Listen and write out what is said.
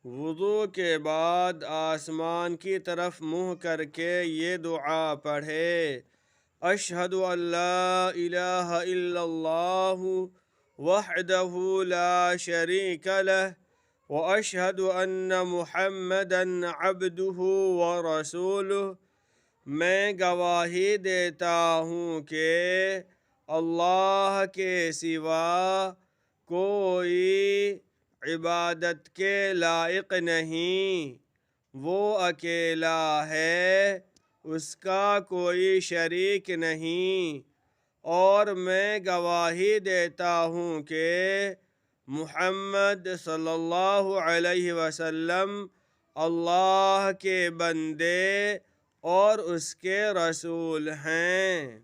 وضو کے بعد آسمان کی طرف منہ کر کے یہ دعا پڑھے: اشہد ان لا الہ الا اللہ وحدہ لا شریک لہ واشہد ان محمدا عبدہ ورسولہ۔ میں گواہی دیتا ہوں کہ اللہ کے سوا کوئی عبادت کے لائق نہیں، وہ اکیلا ہے، اس کا کوئی شریک نہیں، اور میں گواہی دیتا ہوں کہ محمد صلی اللہ علیہ وسلم اللہ کے بندے اور اس کے رسول ہیں۔